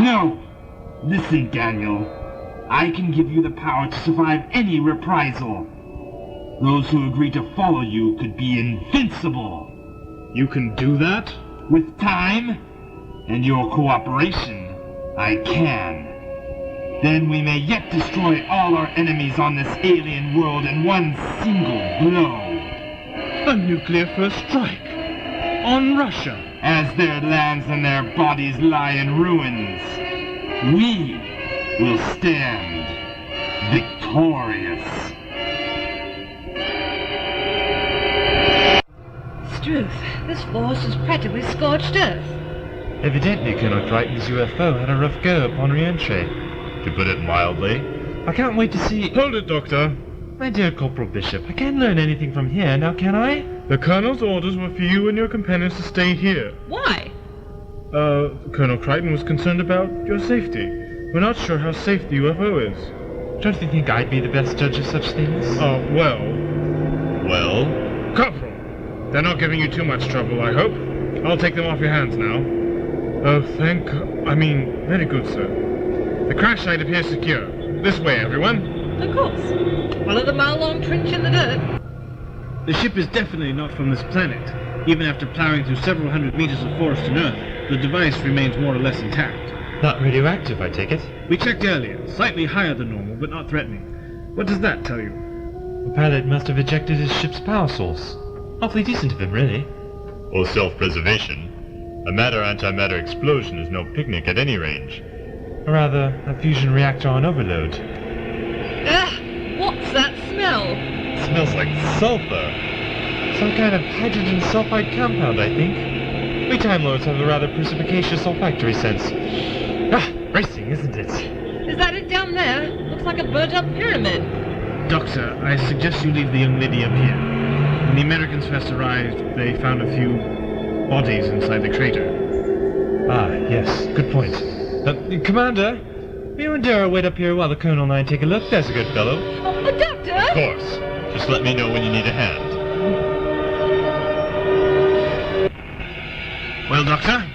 No! Listen, Daniel. I can give you the power to survive any reprisal. Those who agree to follow you could be invincible. You can do that? With time and your cooperation, I can. Then we may yet destroy all our enemies on this alien world in one single blow. A nuclear first strike on Russia. As their lands and their bodies lie in ruins, we will stand victorious. Struth, this force is practically scorched earth. Evidently, Colonel Crichton's UFO had a rough go upon re-entry. To put it mildly. I can't wait to see... Hold it, Doctor. My dear Corporal Bishop, I can't learn anything from here, now can I? The Colonel's orders were for you and your companions to stay here. Why? Colonel Crichton was concerned about your safety. We're not sure how safe the UFO is. Don't you think I'd be the best judge of such things? Oh, well... Well? Corporal! They're not giving you too much trouble, I hope. I'll take them off your hands now. Oh, very good, sir. The crash site appears secure. This way, everyone. Of course. Follow the mile-long trench in the dirt. The ship is definitely not from this planet. Even after plowing through several hundred meters of forest and earth, the device remains more or less intact. Not radioactive, I take it? We checked earlier. Slightly higher than normal, but not threatening. What does that tell you? The pilot must have ejected his ship's power source. Awfully decent of him, really. Or self-preservation. A matter-antimatter explosion is no picnic at any range. Or rather, a fusion reactor on overload. Ugh! What's that smell? It smells like sulfur. Some kind of hydrogen sulfide compound, I think. We Time Lords have a rather perspicacious olfactory sense. Ah, racing, isn't it? Is that it down there? Looks like a burnt-up pyramid. Doctor, I suggest you leave the young lady up here. When the Americans first arrived, they found a few bodies inside the crater. Ah, yes, good point. Commander, you and Dara wait up here while the Colonel and I take a look. There's a good fellow. Oh, Doctor! Of course. Just let me know when you need a hand. Well, Doctor?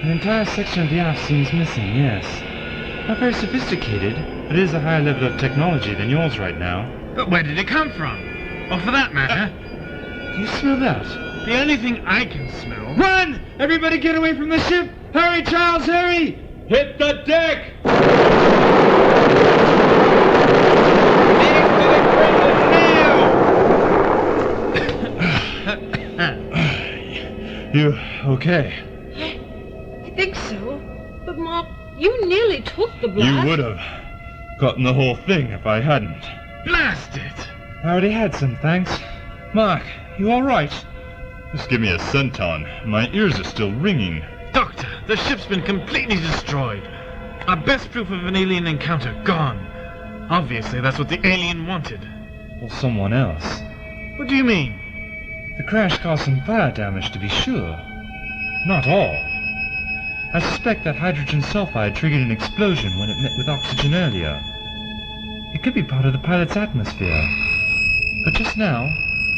An entire section of the aft seems missing, yes. Not very sophisticated, but it is a higher level of technology than yours right now. But where did it come from? Or for that matter, Do you smell that? the only thing I can smell... Run! Everybody get away from the ship! Hurry, Charles, hurry! Hit the deck! You okay? I think so. But, Mark, you nearly took the blast. You would have gotten the whole thing if I hadn't. Blast it! I already had some, thanks. Mark, you all right? Just give me a senton. My ears are still ringing. Doctor, the ship's been completely destroyed. Our best proof of an alien encounter gone. Obviously, that's what the alien wanted. Or someone else. What do you mean? The crash caused some fire damage, to be sure. Not all. I suspect that hydrogen sulfide triggered an explosion when it met with oxygen earlier. It could be part of the pilot's atmosphere. But just now,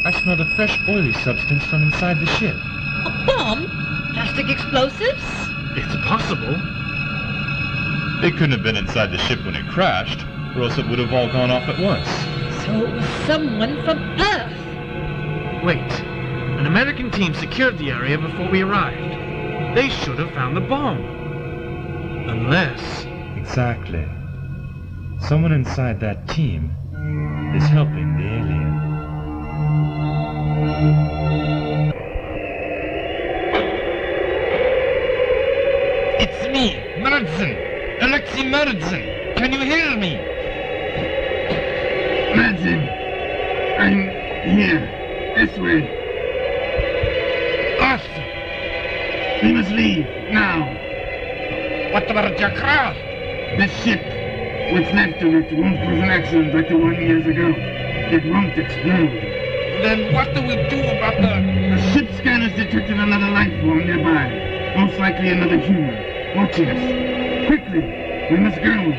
I smelled a fresh oily substance from inside the ship. A bomb? Plastic explosives? It's possible. It couldn't have been inside the ship when it crashed, or else it would have all gone off at once. So it was someone from Earth. Wait. An American team secured the area before we arrived. They should have found the bomb. Unless... Exactly. Someone inside that team is helping the alien. It's me, Madsen! Alexei Madsen! Can you hear me? Madsen! I'm here. This way. Us! We must leave, now. What about your craft? The ship. What's left of it won't cause an accident like the one years ago. It won't explode. Then what do we do about the ship scanners detected another life form nearby. Most likely another human. Watching us. Quickly, we must go.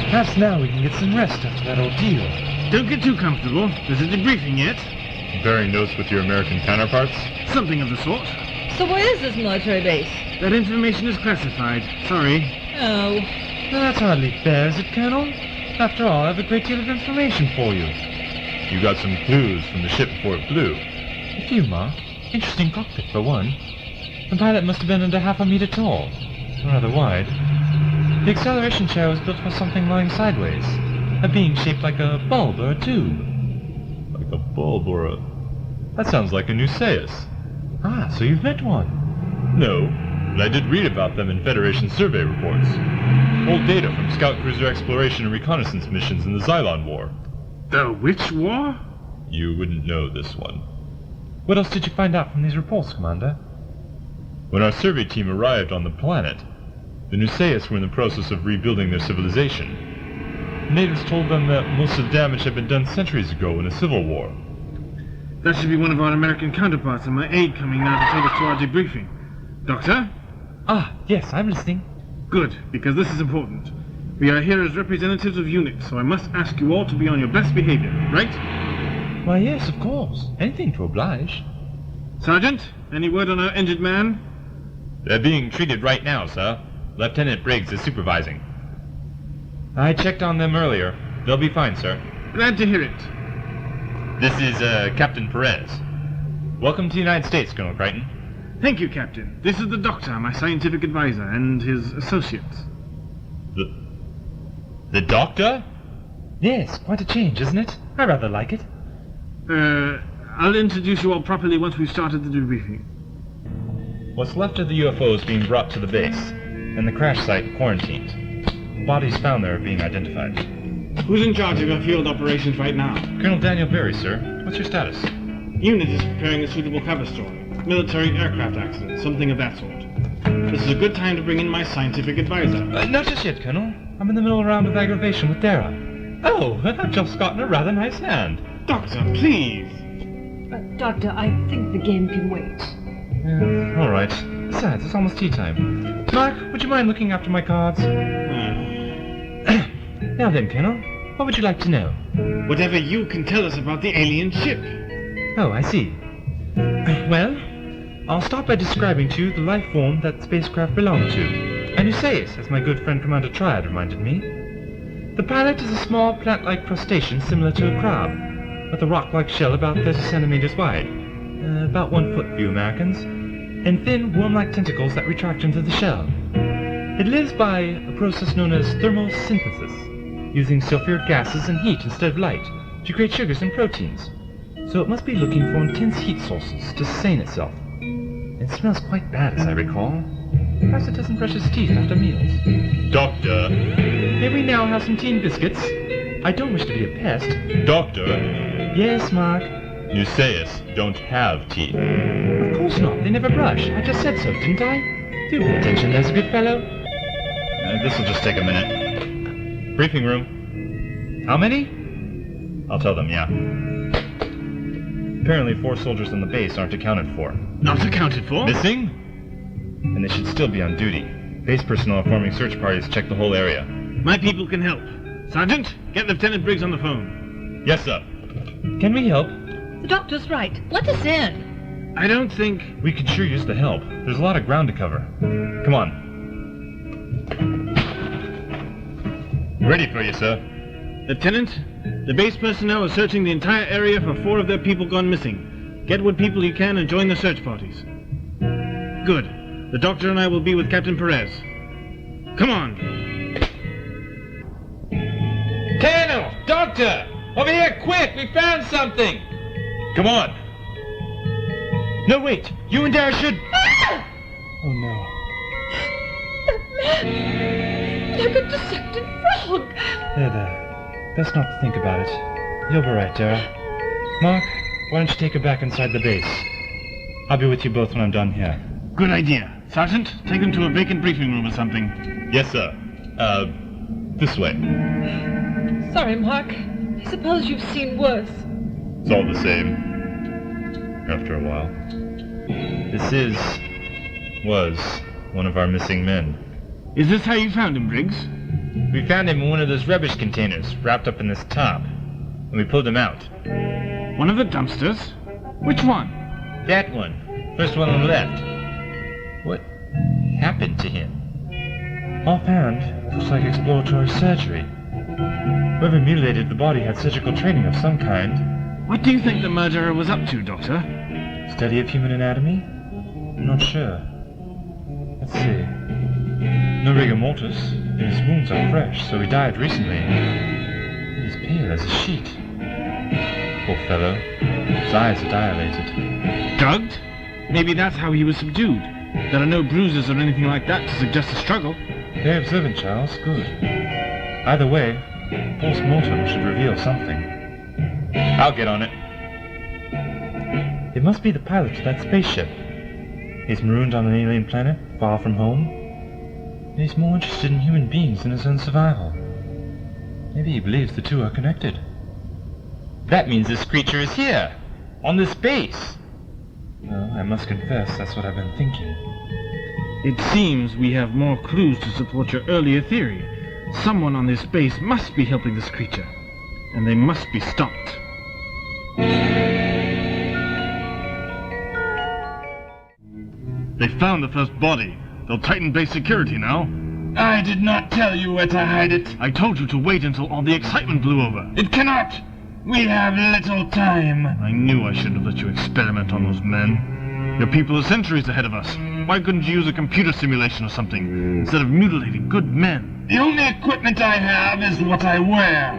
Perhaps now we can get some rest after that ordeal. Don't get too comfortable. There's a debriefing yet. Comparing notes with your American counterparts? Something of the sort. So where is this military base? That information is classified. Sorry. Oh. Well, that's hardly fair, is it, Colonel? After all, I have a great deal of information for you. You got some clues from the ship before it blew. A few, Mark. Interesting cockpit, for one. The pilot must have been under half a meter tall. Rather wide. The acceleration chair was built for something lying sideways. A being shaped like a bulb or a tube. Like a bulb or a... That sounds like a Nuceus. Ah, so you've met one. No, but I did read about them in Federation survey reports. Old data from scout cruiser exploration and reconnaissance missions in the Xylon War. The which war? You wouldn't know this one. What else did you find out from these reports, Commander? When our survey team arrived on the planet, the Nuceus were in the process of rebuilding their civilization. Natives told them that most of the damage had been done centuries ago in a civil war. That should be one of our American counterparts and my aide coming now to take us to our debriefing. Doctor? Ah, yes, I'm listening. Good, because this is important. We are here as representatives of units, so I must ask you all to be on your best behavior, right? Why, yes, of course. Anything to oblige. Sergeant, any word on our injured man? They're being treated right now, sir. Lieutenant Briggs is supervising. I checked on them earlier. They'll be fine, sir. Glad to hear it. This is, Captain Perez. Welcome to the United States, Colonel Crichton. Thank you, Captain. This is the doctor, my scientific advisor, and his associates. The doctor? Yes, quite a change, isn't it? I rather like it. I'll introduce you all properly once we've started the debriefing. What's left of the UFO is being brought to the base, and the crash site quarantined. Bodies found there are being identified. Who's in charge of your field operations right now? Colonel Daniel Berry, sir. What's your status? Unit is preparing a suitable cover story. Military aircraft accident, something of that sort. This is a good time to bring in my scientific advisor. Not just yet, Colonel. I'm in the middle of a round of aggravation with Dara. Oh, and I've just gotten a rather nice hand. Doctor, please. Doctor, I think the game can wait. Yeah, all right. Besides, it's almost tea time. Mark, would you mind looking after my cards? Now then, Colonel, what would you like to know? Whatever you can tell us about the alien ship. Oh, I see. Well, I'll start by describing to you the life form that the spacecraft belonged to. A Nuceus, as my good friend Commander Triad reminded me. The pilot is a small plant-like crustacean similar to a crab, with a rock-like shell about 30 centimeters wide, about 1 foot for you Americans, and thin, worm-like tentacles that retract into the shell. It lives by a process known as thermosynthesis, using sulfuric gases and heat instead of light to create sugars and proteins. So it must be looking for intense heat sources to sustain itself. It smells quite bad, as I recall. Perhaps it doesn't brush its teeth after meals. Doctor? May we now have some tea and biscuits? I don't wish to be a pest. Doctor? Yes, Mark? Nuceus don't have teeth. Of course not. They never brush. I just said so, didn't I? Do pay attention, there's a good fellow. This'll just take a minute. Briefing room. How many? I'll tell them, yeah. Apparently 4 soldiers on the base aren't accounted for. Not accounted for? Missing? And they should still be on duty. Base personnel are forming search parties to check the whole area. My people can help. Sergeant, get Lieutenant Briggs on the phone. Yes, sir. Can we help? The doctor's right. Let us in. I don't think... We could sure use the help. There's a lot of ground to cover. Come on. Ready for you, sir. Lieutenant, the base personnel are searching the entire area for 4 of their people gone missing. Get what people you can and join the search parties. Good. The doctor and I will be with Captain Perez. Come on. Colonel! Doctor! Over here, quick! We found something! Come on. No, wait! You and Dara should... Ah! Oh, no. Like a dissected frog. There. Best not to think about it. You'll be right, Dara. Mark, why don't you take her back inside the base? I'll be with you both when I'm done here. Good idea. Sergeant, take them to a vacant briefing room or something. Yes, sir. This way. Sorry, Mark. I suppose you've seen worse. It's all the same. After a while. This was one of our missing men. Is this how you found him, Briggs? We found him in one of those rubbish containers, wrapped up in this top. And we pulled him out. One of the dumpsters? Which one? That one. First one on the left. What happened to him? Offhand, looks like exploratory surgery. Whoever mutilated the body had surgical training of some kind. What do you think the murderer was up to, Doctor? Study of human anatomy? I'm not sure. Let's see. No rigor mortis. His wounds are fresh, so he died recently. He's pale as a sheet. Poor fellow. His eyes are dilated. Drugged? Maybe that's how he was subdued. There are no bruises or anything like that to suggest a struggle. Very observant, Charles. Good. Either way, post-mortem should reveal something. I'll get on it. It must be the pilot of that spaceship. He's marooned on an alien planet, far from home. And he's more interested in human beings than his own survival. Maybe he believes the two are connected. That means this creature is here, on this base. Well, I must confess that's what I've been thinking. It seems we have more clues to support your earlier theory. Someone on this base must be helping this creature, and they must be stopped. They found the first body. They'll tighten base security now. I did not tell you where to hide it. I told you to wait until all the excitement blew over. It cannot. We have little time. I knew I shouldn't have let you experiment on those men. Your people are centuries ahead of us. Why couldn't you use a computer simulation or something, instead of mutilating good men? The only equipment I have is what I wear.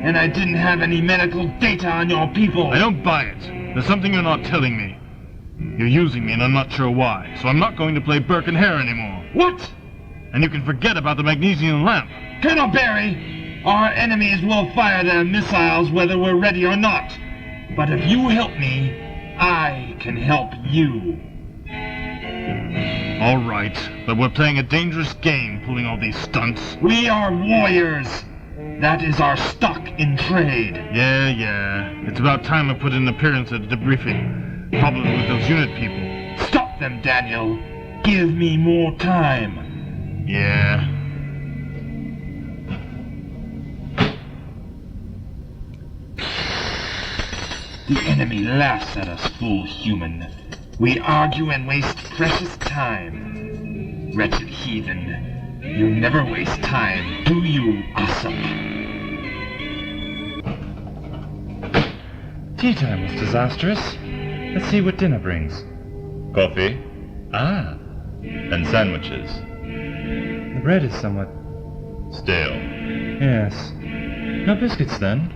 And I didn't have any medical data on your people. I don't buy it. There's something you're not telling me. You're using me and I'm not sure why, so I'm not going to play Burke and Hare anymore. What? And you can forget about the magnesium lamp. Colonel Barry, our enemies will fire their missiles whether we're ready or not. But if you help me, I can help you. All right, but we're playing a dangerous game pulling all these stunts. We are warriors. That is our stock in trade. Yeah. It's about time I put in an appearance at the debriefing. Probably with those unit people. Stop them, Daniel. Give me more time. Yeah. The enemy laughs at us, fool human. We argue and waste precious time. Wretched heathen, you never waste time, do you, Ossup? Tea time was disastrous. Let's see what dinner brings. Coffee Ah, and sandwiches. the bread is somewhat... Stale. Yes. No biscuits, then?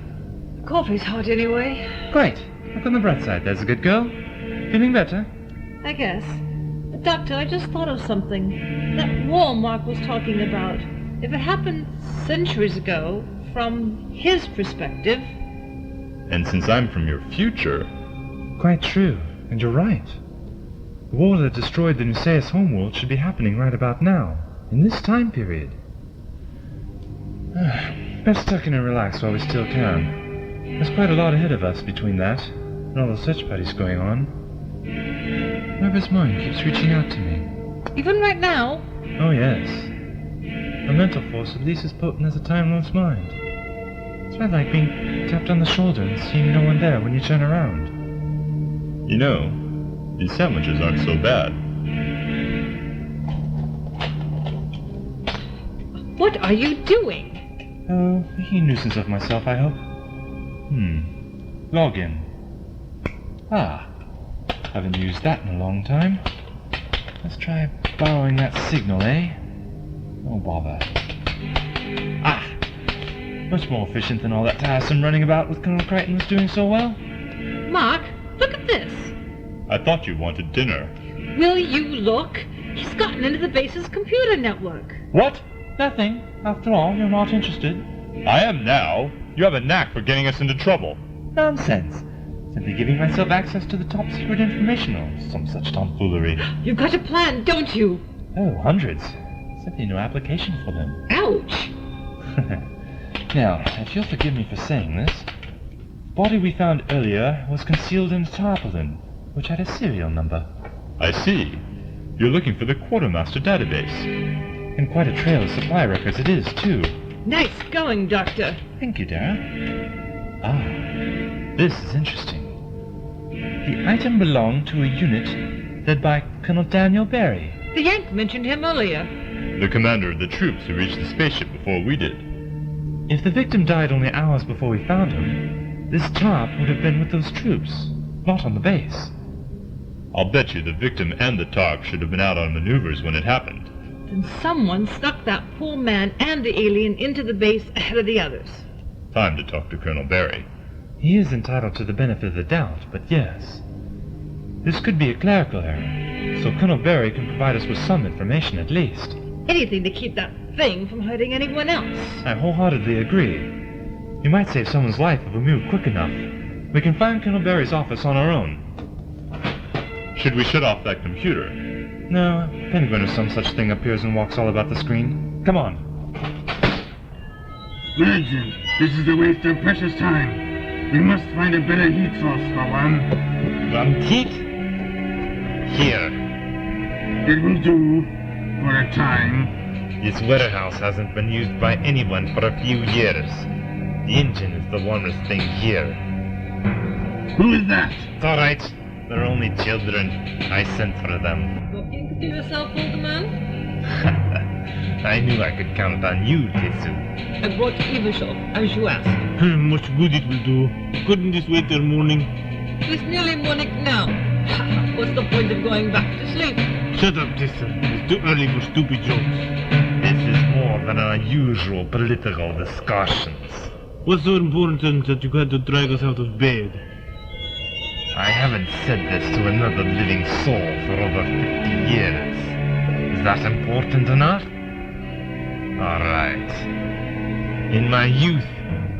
Coffee's hot anyway, Great. Look on the bright side, there's a good girl. Feeling better? I guess. Doctor, I just thought of something. That war Mark was talking about. If it happened centuries ago, from his perspective... And since I'm from your future, Quite true, and you're right. The war that destroyed the Nusaeus homeworld should be happening right about now, in this time period. Best tuck in and relax while we still can. There's quite a lot ahead of us between that and all the search parties going on. Whoever's mind keeps reaching out to me. Even right now? Oh yes. A mental force at least as potent as a time-lost mind. It's right like being tapped on the shoulder and seeing no one there when you turn around. you know, these sandwiches aren't so bad. What are you doing? Oh, making a nuisance of myself, I hope. Login. Ah, haven't used that in a long time. Let's try borrowing that signal, eh? Oh, bother. Ah! Much more efficient than all that tiresome running about with Colonel Crichton was doing so well. Mark, look at this. I thought you wanted dinner. Will you look? He's gotten into the base's computer network. What? Nothing. After all, you're not interested. I am now. You have a knack for getting us into trouble. Nonsense. Simply giving myself access to the top secret information or some such tomfoolery. You've got a plan, don't you? Oh, hundreds. Simply no application for them. Ouch. Now, if you'll forgive me for saying this, the body we found earlier was concealed in a tarpaulin, which had a serial number. I see. You're looking for the quartermaster database. And quite a trail of supply records it is, too. Nice going, Doctor. Thank you, Dara. Ah, this is interesting. The item belonged to a unit led by Colonel Daniel Barry. The Yank mentioned him earlier. The commander of the troops who reached the spaceship before we did. If the victim died only hours before we found him, this top would have been with those troops, not on the base. I'll bet you the victim and the TOC should have been out on maneuvers when it happened. Then someone stuck that poor man and the alien into the base ahead of the others. Time to talk to Colonel Barry. He is entitled to the benefit of the doubt, but yes. This could be a clerical error, so Colonel Barry can provide us with some information at least. Anything to keep that thing from hurting anyone else. I wholeheartedly agree. We might save someone's life if we move quick enough. We can find Colonel Barry's office on our own. Should we shut off that computer? No, Penguin or some such thing appears and walks all about the screen. Come on. Legend, this is a waste of precious time. We must find a better heat source for one. One heat? Here. It will do for a time. This warehouse hasn't been used by anyone for a few years. The engine is the warmest thing here. Who is that? It's all right. They're only children. I sent for them. Talking to yourself, old man? I knew I could count on you, Tetsu. I brought Ivashov, as you asked. Much good it will do. Couldn't this wait till morning? It's nearly morning now. What's the point of going back to sleep? Shut up, Tessa. It's too early for stupid jokes. This is more than our usual political discussions. What's so important that you had to drag us out of bed? I haven't said this to another living soul for over 50 years. Is that important enough? All right. In my youth,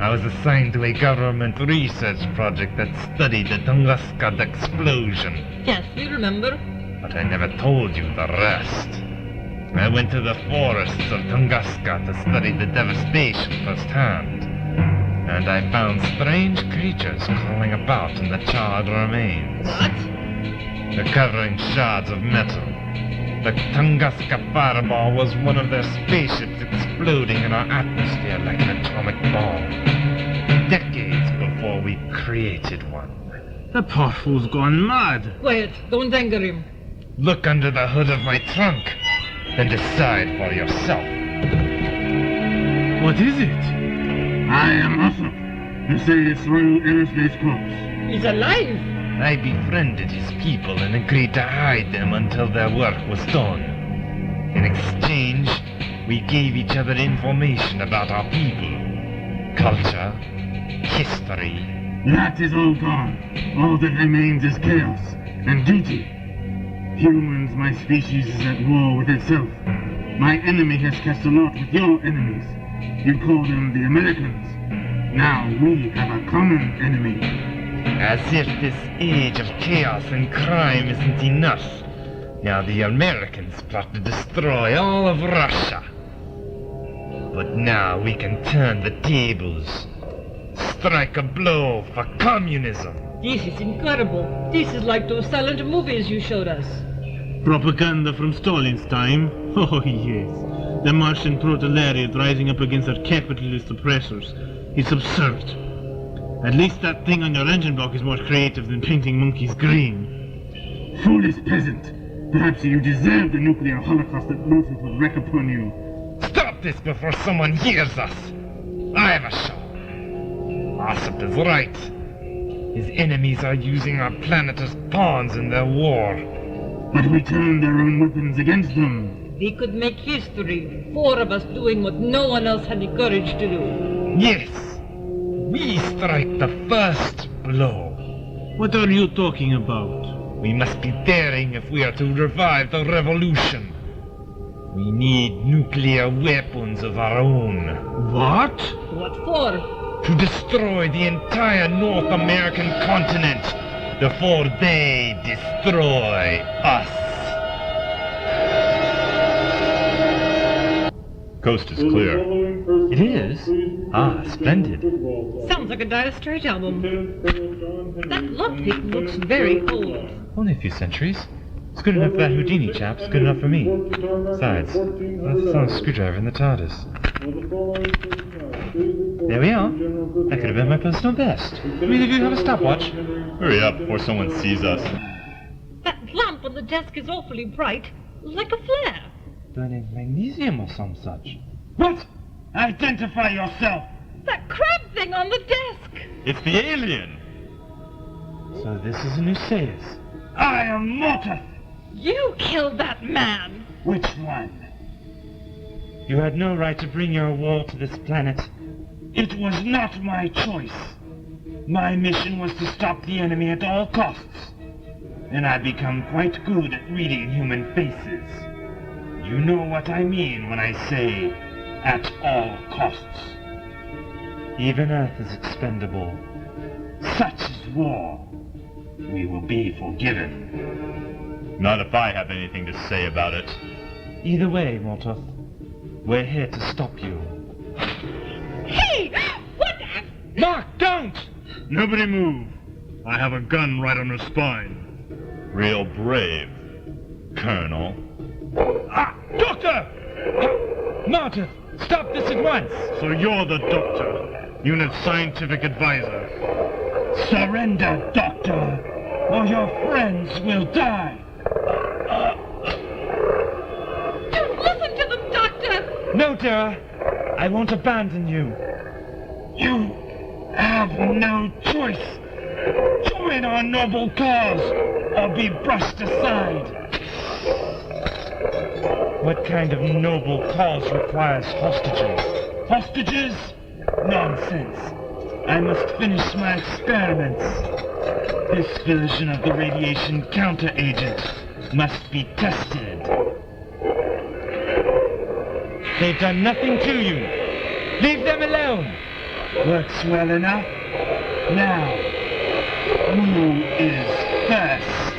I was assigned to a government research project that studied the Tunguska explosion. Yes, we remember. But I never told you the rest. I went to the forests of Tunguska to study the devastation firsthand. And I found strange creatures crawling about in the charred remains. What? They're covering shards of metal. The Tunguska fireball was one of their spaceships exploding in our atmosphere like an atomic bomb. Decades before we created one. The poor fool's gone mad. Quiet, don't anger him. Look under the hood of my trunk, then decide for yourself. What is it? I am Ossup, Nusea's Royal Aerospace Corps. He's alive. I befriended his people and agreed to hide them until their work was done. In exchange, we gave each other information about our people, culture, history. That is all gone. All that remains is chaos and duty. Humans, my species, is at war with itself. My enemy has cast a lot with your enemies. You call them the Americans. Now we have a common enemy. As if this age of chaos and crime isn't enough. Now the Americans plot to destroy all of Russia. But now we can turn the tables. Strike a blow for communism. This is incredible. This is like those silent movies you showed us. Propaganda from Stalin's time? Oh, yes. The Martian proletariat rising up against our capitalist oppressors. It's absurd. At least that thing on your engine block is more creative than painting monkeys green. Foolish peasant. Perhaps you deserve the nuclear holocaust that Motuth will wreak upon you. Stop this before someone hears us. I have a shot. Ossup is right. His enemies are using our planet as pawns in their war. But we turned their own weapons against them. We could make history. 4 of us doing what no one else had the courage to do. Yes. We strike the first blow. What are you talking about? We must be daring if we are to revive the revolution. We need nuclear weapons of our own. What? What for? To destroy the entire North American continent before they destroy us. Coast is clear. It is? Ah, splendid. Sounds like a Dire Straits album. That lockpick looks very old. Only a few centuries. It's good enough for that Houdini chap. It's good enough for me. Besides, that's a sonic screwdriver in the TARDIS. There we are. That could have been my personal best. Do either of you have a stopwatch? Hurry up before someone sees us. That lamp on the desk is awfully bright, like a flare. Burning magnesium or some such. What? Identify yourself! That crab thing on the desk! It's the alien! So this is a Nusaeus. I am Motuth! You killed that man! Which one? You had no right to bring your war to this planet. It was not my choice. My mission was to stop the enemy at all costs. And I've become quite good at reading human faces. You know what I mean when I say, at all costs. Even Earth is expendable. Such is war. We will be forgiven. Not if I have anything to say about it. Either way, Motuth, we're here to stop you. Hey! What? Mark, don't! Nobody move. I have a gun right on her spine. Real brave, Colonel. Doctor! Motuth, stop this at once! So you're the doctor, unit scientific advisor. Surrender, Doctor, or your friends will die. Don't listen to them, Doctor! No, Dara. I won't abandon you. You have no choice. Join our noble cause, or be brushed aside. What kind of noble cause requires hostages? Hostages? Nonsense. I must finish my experiments. This version of the radiation counter-agent must be tested. They've done nothing to you. Leave them alone. Works well enough. Now, who is first?